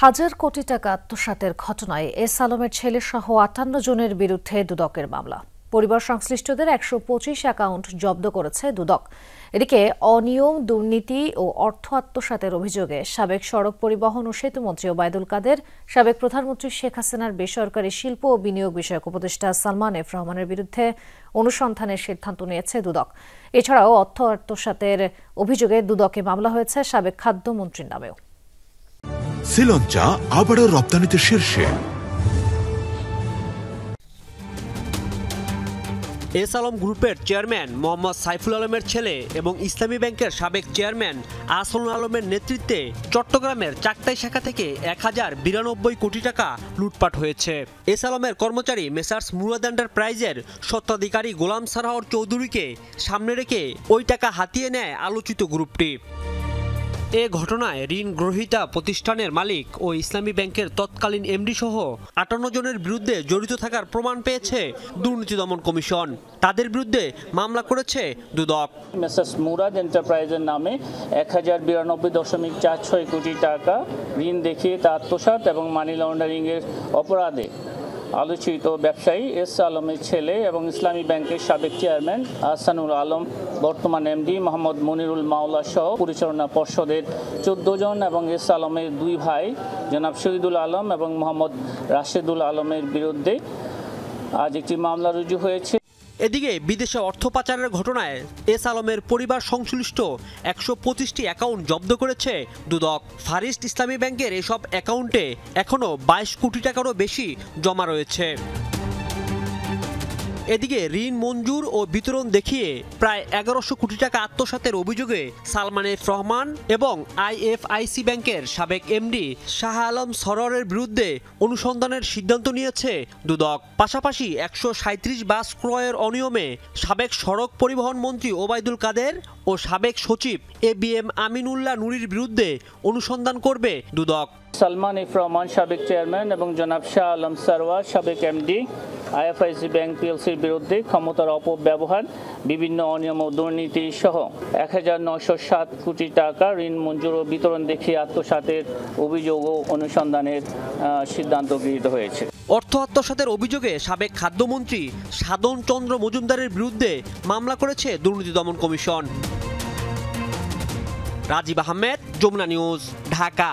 হাজার কোটি টাকা আত্মসাতের ঘটনায় এস আলমের ছেলেসহ ৫৮ জনের বিরুদ্ধে দুদকের মামলা। পরিবার সংশ্লিষ্টদের ১২৫ অ্যাকাউন্ট জব্দ করেছে দুদক। এদিকে অনিয়ম, দুর্নীতি ও অর্থ আত্মসাতের অভিযোগে সাবেক সড়ক পরিবহন ও সেতুমন্ত্রী ওবায়দুল কাদের, সাবেক প্রধানমন্ত্রী শেখ হাসিনার বেসরকারি শিল্প ও বিনিয়োগ বিষয়ক উপদেষ্টা সালমান এফ রহমানের বিরুদ্ধে অনুসন্ধানের সিদ্ধান্ত নিয়েছে দুদক। এছাড়াও অর্থ আত্মসাতের অভিযোগে দুদকে মামলা হয়েছে সাবেক খাদ্যমন্ত্রীর নামেও। শ্রীলঙ্কা আবারও রপ্তানিতে শীর্ষে। এস আলম গ্রুপের চেয়ারম্যান মোহাম্মদ সাইফুল আলমের ছেলে এবং ইসলামী ব্যাংকের সাবেক চেয়ারম্যান আহসানুল আলমের নেতৃত্বে চট্টগ্রামের চাকতাই শাখা থেকে ১,০৯২ কোটি টাকা লুটপাট হয়েছে। এস আলমের কর্মচারী মেসার্স মুরাদ এন্টারপ্রাইজের স্বত্বাধিকারী গোলাম সারোয়ার চৌধুরীকে সামনে রেখে ওই টাকা হাতিয়ে নেয় আলোচিত গ্রুপটি। এ ঘটনায় ঋণ গ্রহীতা প্রতিষ্ঠানের মালিক ও ইসলামী ব্যাংকের তৎকালীন এমডি সহ ৫৮ জনের বিরুদ্ধে জড়িত থাকার প্রমাণ পেয়েছে দুর্নীতি দমন কমিশন। তাদের বিরুদ্ধে মামলা করেছে দুদক। মেসার্স মুরাদ এন্টারপ্রাইজের নামে ১,০৯২.৪৬ কোটি টাকা ঋণ দেখিয়ে তা আত্মসাৎ এবং মানি লন্ডারিং এর অপরাধে আলোচিত ব্যবসায়ী এস আলমের ছেলে এবং ইসলামী ব্যাংকের সাবেক চেয়ারম্যান আহসানুল আলম, বর্তমান এমডি মোহাম্মদ মনিরুল মাওলা সহ পরিচালনা পর্ষদের ১৪ জন এবং এস আলমের ২ ভাই জনাব শহীদুল আলম এবং মোহাম্মদ রাশেদুল আলমের বিরুদ্ধে আজ একটি মামলা রুজু হয়েছে। এদিকে বিদেশে অর্থ পাচারের ঘটনায় এস আলমের পরিবার সংশ্লিষ্ট ১২৫টি অ্যাকাউন্ট জব্দ করেছে দুদক। ফারিস্ট ইসলামী ব্যাংকের এসব অ্যাকাউন্টে এখনও ২২ কোটি টাকারও বেশি জমা রয়েছে। এদিকে ঋণ মঞ্জুর ও বিতরণ দেখিয়ে প্রায় ১১০০ কোটি টাকা আত্মসাতের অভিযোগে সালমান এফ রহমান এবং আইএফআইসি ব্যাংকের সাবেক এমডি শাহ আলম সরোয়ারের বিরুদ্ধে অনুসন্ধানের সিদ্ধান্ত নিয়েছে দুদক। পাশাপাশি ১৩৭ বাস ক্রয়ের অনিয়মে সাবেক সড়ক পরিবহন মন্ত্রী ওবায়দুল কাদের ও সাবেক সচিব এবিএম আমিনুল্লাহ নুরীর বিরুদ্ধে অনুসন্ধান করবে দুদক। সালমান এফ রহমান সাবেক চেয়ারম্যান এবং জনাব শাহ আলম সরোয়ার সাবেক এমডি আইএফআইসি ব্যাংক পিএলসির বিরুদ্ধে ক্ষমতার অপব্যবহার, বিভিন্ন অনিয়ম ও দুর্নীতি সহ ১,৯০৭ কোটি টাকা ঋণ মঞ্জুর ও বিতরণ দেখিয়ে আত্মসাতের অভিযোগ ও অনুসন্ধানের সিদ্ধান্ত গৃহীত হয়েছে। অর্থ আত্মসাতের অভিযোগে সাবেক খাদ্যমন্ত্রী সাধন চন্দ্র মজুমদারের বিরুদ্ধে মামলা করেছে দুর্নীতি দমন কমিশন। রাজীব আহমেদ, যমুনা নিউজ, ঢাকা।